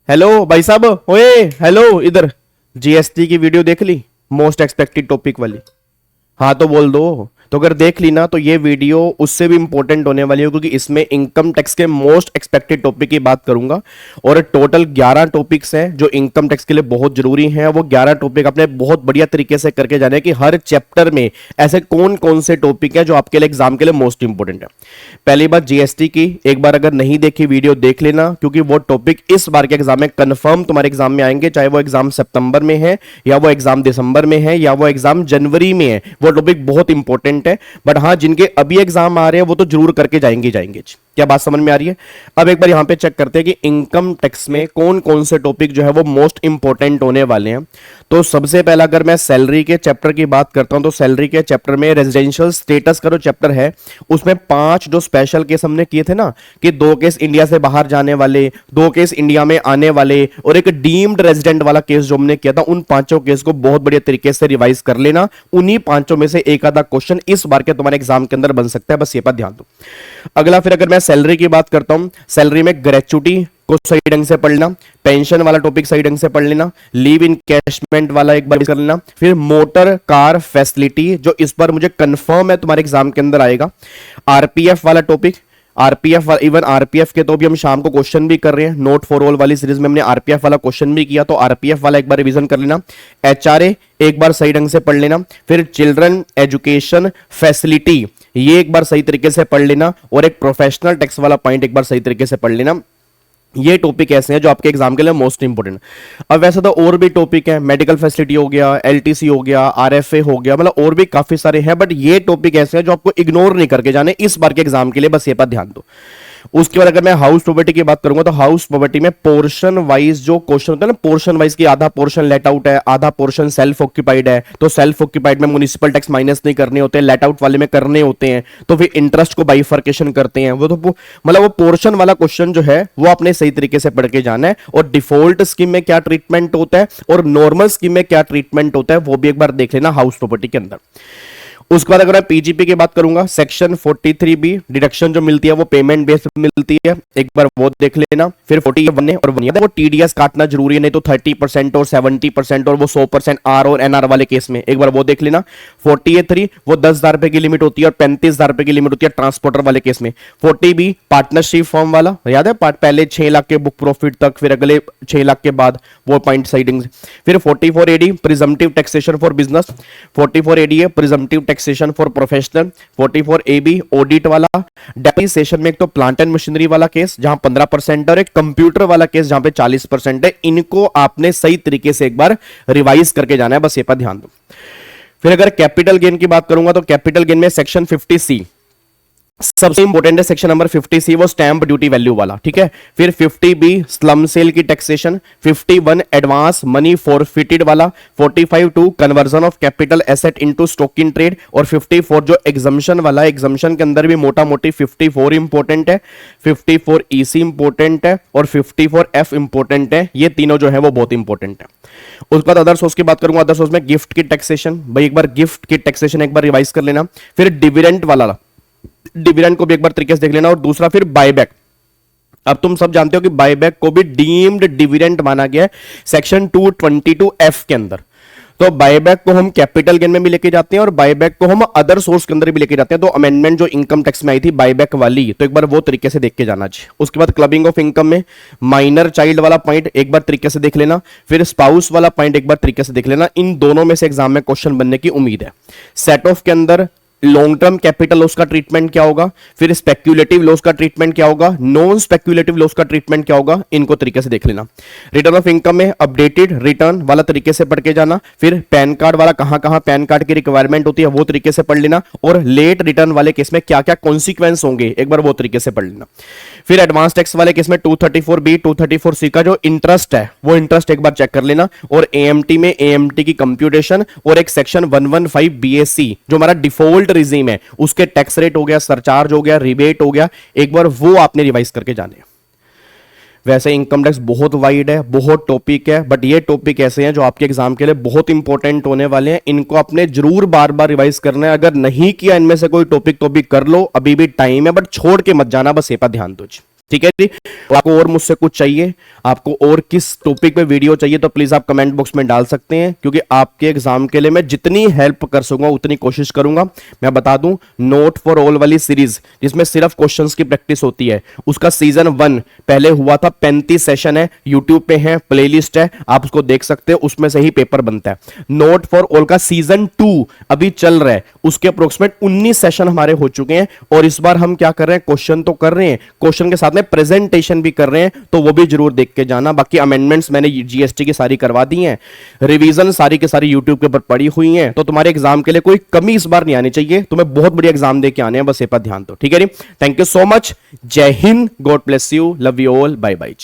Hello भाई साहब, ओए हेलो इधर। जीएसटी की वीडियो देख ली, मोस्ट एक्सपेक्टेड टॉपिक वाली? हाँ तो बोल दो। तो अगर देख ली ना तो ये वीडियो उससे भी इंपॉर्टेंट होने वाली है, क्योंकि इसमें इनकम टैक्स के मोस्ट एक्सपेक्टेड टॉपिक की बात करूंगा। और टोटल 11 टॉपिक्स हैं जो इनकम टैक्स के लिए बहुत जरूरी हैं। वो 11 टॉपिक अपने बहुत बढ़िया तरीके से करके जाने कि हर चैप्टर में ऐसे कौन कौन से टॉपिक हैं जो आपके लिए एग्जाम के लिए मोस्ट इंपॉर्टेंट है। पहली बात जीएसटी की, एक बार अगर नहीं देखी वीडियो देख लेना, क्योंकि वो टॉपिक इस बार के एग्जाम में कंफर्म तुम्हारे एग्जाम में आएंगे, चाहे वो एग्जाम सितंबर में है या वो एग्जाम दिसंबर में है या वो एग्जाम जनवरी में है। वो टॉपिक बहुत इंपॉर्टेंट है। बट हाँ, जिनके अभी एग्जाम आ रहे हैं वो तो जरूर करके जाएंगे जाएंगे। क्या बात समझ में आ रही है? अब एक बार यहां पे चेक करते हैं कि इनकम टैक्स में कौन कौन से टॉपिक जो है वो मोस्ट इंपॉर्टेंट होने वाले हैं। तो सबसे पहला अगर मैं सैलरी के चैप्टर की बात करता हूं तो सैलरी के चैप्टर में रेजिडेंशियल स्टेटस का जो चैप्टर है उसमें 5 जो स्पेशल केस हमने किए थे ना, कि 2 केस इंडिया से बाहर जाने वाले, 2 केस इंडिया में आने वाले और एक डीम्ड रेजिडेंट वाला केस जो हमने किया था, उन 5 केस को बहुत बढ़िया तरीके से रिवाइज कर लेना। उन्हीं 5 में से एक आधा क्वेश्चन इस बार के तुम्हारे एग्जाम के अंदर बन सकता है, बस ये पर ध्यान दो। अगला फिर अगर मैं सैलरी की बात करता हूं, सैलरी में ग्रेचुटी को सही ढंग से पढ़ लेना, पेंशन वाला टॉपिक सही ढंग से पढ़ लेना, लीव इनकैशमेंट वाला एक बार कर लेना, फिर मोटर कार फैसिलिटी जो इस बार मुझे कंफर्म है तुम्हारे एग्जाम के अंदर आएगा, आरपीएफ वाला टॉपिक, आरपीएफ इवन आरपीएफ के तो भी हम शाम को क्वेश्चन भी कर रहे हैं। नोट फॉर ऑल वाली सीरीज में हमने आरपीएफ वाला क्वेश्चन भी किया, तो आरपीएफ वाला एक बार रिवीजन कर लेना। एचआरए एक बार सही ढंग से पढ़ लेना, फिर चिल्ड्रन एजुकेशन फैसिलिटी ये एक बार सही तरीके से पढ़ लेना, और एक प्रोफेशनल टैक्स वाला पॉइंट एक बार सही तरीके से पढ़ लेना। ये टॉपिक ऐसे हैं जो आपके एग्जाम के लिए मोस्ट इंपोर्टेंट। अब वैसे तो और भी टॉपिक है, मेडिकल फैसिलिटी हो गया, एलटीसी हो गया, आरएफए हो गया, मतलब और भी काफी सारे हैं, बट ये टॉपिक ऐसे हैं जो आपको इग्नोर नहीं करके जाने इस बार के एग्जाम के लिए, बस ये पर ध्यान दो। उसके बाद अगर मैं हाउस प्रॉपर्टी की बात करूंगा तो हाउस प्रॉपर्टी में पोर्शन वाइज जो क्वेश्चन होता है ना, पोर्शन वाइज की आधा पोर्शन लेट आउट है, आधा पोर्शन सेल्फ ऑक्यूपाइड है, तो सेल्फ ऑक्यूपाइड में म्युनिसिपल टैक्स माइनस नहीं करने होते, लेट आउट वाले में करने होते हैं, तो फिर इंटरेस्ट को बाइफर्केशन करते हैं। वो तो मतलब वो पोर्शन वाला क्वेश्चन जो है वो आपने सही तरीके से पढ़ के जाना है, और डिफॉल्ट स्कीम में क्या ट्रीटमेंट होता है और नॉर्मल स्कीम में क्या ट्रीटमेंट होता है वो भी एक बार देख लेना हाउस प्रॉपर्टी के अंदर। उसके बाद अगर मैं पीजीपी की बात करूंगा, सेक्शन 43B डिडक्शन जो मिलती है वो पेमेंट बेस्ड मिलती है, एक बार वो देख लेना। फिर 41 और 1 वो टीडीएस काटना जरूरी है, नहीं तो 30% और 70% और वो 100% आर और एनआर वाले केस में एक बार वो देख लेना। 48(3) वो 10,000 रुपए की लिमिट होती है और 35,000 रुपए की लिमिट होती है ट्रांसपोर्टर वाले केस में। 40B पार्टनरशिप फॉर्म वाला, याद है पहले 6 लाख के बुक प्रॉफिट तक, फिर अगले 6 लाख के बाद वो पॉइंट साइडिंग। फिर 44AD presumptive taxation for business, 44AD है presumptive taxation for professional, 44AB audit वाला, डेप्रिसिएशन में एक तो प्लांट एंड मशीनरी वाला केस जहां 15% और एक कंप्यूटर वाला केस जहां पे 40% है। इनको आपने सही तरीके से एक बार रिवाइज करके जाना है, बस ये पर ध्यान दो। फिर अगर कैपिटल गेन की बात करूंगा तो कैपिटल गेन में सेक्शन 50C सबसे इंपॉर्टेंट है, सेक्शन नंबर 50C वो स्टैंप ड्यूटी वैल्यू वाला, ठीक है। फिर 50B स्लम सेल की टैक्सेशन, 51 एडवांस मनी फॉरफिटेड वाला, 45(2) conversion of capital asset into stock in trade, और 54 जो एग्जम्पशन वाला है, एग्जम्पशन के अंदर भी मोटा मोटी 54 इंपॉर्टेंट है, 54EC इंपॉर्टेंट है और 54F इंपॉर्टेंट है। ये तीनों जो है वो बहुत इंपॉर्टेंट है। उसके बाद अदर सोर्स की बात करूंगा, अदर सोर्स में गिफ्ट की टैक्सेशन, भाई एक बार गिफ्ट की टैक्सेशन एक बार रिवाइज कर लेना। फिर डिविडेंड वाला, डिविडेंड को भी एक बार तरीके से देख लेना। और दूसरा फिर बायबैक, अब तुम सब जानते हो कि बायबैक को भी डीम्ड डिविडेंड माना गया है सेक्शन 222F के अंदर। तो बायबैक को हम कैपिटल गेन में भी लेके जाते हैं और बायबैक को हम अदर सोर्स के अंदर भी लेके जाते हैं। तो अमेंडमेंट जो इनकम टैक्स में आई थी बायबैक वाली, तो एक बार वो तरीके से देख के जाना चाहिए। उसके बाद क्लबिंग ऑफ इनकम में माइनर चाइल्ड वाला पॉइंट एक बार तरीके से देख लेना, फिर स्पाउस वाला पॉइंट एक बार तरीके से देख लेना। इन दोनों में से एग्जाम में क्वेश्चन बनने की उम्मीद है। सेट ऑफ के अंदर लॉन्ग टर्म कैपिटल लॉस का ट्रीटमेंट क्या होगा, फिर स्पेक्युलेटिव लॉस का ट्रीटमेंट क्या होगा, नॉन स्पेक्युलेटिव लॉस का ट्रीटमेंट क्या होगा, इनको तरीके से देख लेना। रिटर्न ऑफ इनकम में अपडेटेड रिटर्न वाला तरीके से पढ़ के जाना। फिर पैन कार्ड वाला कहां कहां पैन कार्ड की रिक्वायरमेंट होती है वो तरीके से पढ़ लेना, और लेट रिटर्न वाले केस में क्या क्या कॉन्सिक्वेंस होंगे एक बार वो तरीके से पढ़ लेना। फिर एडवांस टैक्स वाले केस में 234B 234C का जो इंटरेस्ट है वो इंटरेस्ट एक बार चेक कर लेना, और एएमटी में एएमटी की कंप्यूटेशन, और एक सेक्शन 115 BAC जो हमारा डिफॉल्ट रिजीम है उसके टैक्स रेट हो गया, सरचार्ज हो गया, रिबेट हो गया, एक बार वो आपने रिवाइज करके जाने। वैसे इनकम टैक्स बहुत वाइड है, बहुत टॉपिक है, बट ये टॉपिक ऐसे हैं जो आपके एग्जाम के लिए बहुत इंपॉर्टेंट होने वाले हैं। इनको आपने जरूर बार बार रिवाइज करना है। अगर नहीं किया इनमें से कोई टॉपिक तो भी कर लो, अभी भी टाइम है, बट छोड़ के मत जाना, बस ये पर ध्यान दो। ठीक है जी। आपको और मुझसे कुछ चाहिए, आपको और किस टॉपिक पे वीडियो चाहिए, तो प्लीज आप कमेंट बॉक्स में डाल सकते हैं, क्योंकि आपके एग्जाम के लिए मैं जितनी हेल्प कर सकूंगा उतनी कोशिश करूंगा। मैं बता दूं, नोट फॉर ऑल वाली सीरीज जिसमें सिर्फ क्वेश्चंस की प्रैक्टिस होती है, उसका सीजन 1 पहले हुआ था, 35 सेशन है, यूट्यूब पे है, प्लेलिस्ट है, आप उसको देख सकते हो, उसमें से ही पेपर बनता है। नोट फॉर ऑल का सीजन 2 अभी चल रहा है, उसके अप्रोक्सीमेट 19 सेशन हमारे हो चुके हैं, और इस बार हम क्या कर रहे हैं, क्वेश्चन तो कर रहे हैं, क्वेश्चन के साथ में प्रेजेंटेशन भी कर रहे हैं, तो वो भी जरूर देख के जाना। बाकी अमेंडमेंट्स मैंने जीएसटी की सारी करवा दी हैं, रिवीजन सारी की सारी यूट्यूब के ऊपर पड़ी हुई हैं, तो तुम्हारे एग्जाम के लिए कोई कमी इस बार नहीं आनी चाहिए, तुम्हें बहुत बढ़िया एग्जाम दे के आने हैं, बस ये पर ध्यान दो। ठीक है जी, थैंक यू सो मच, जय हिंद, God bless you, love you all, bye bye.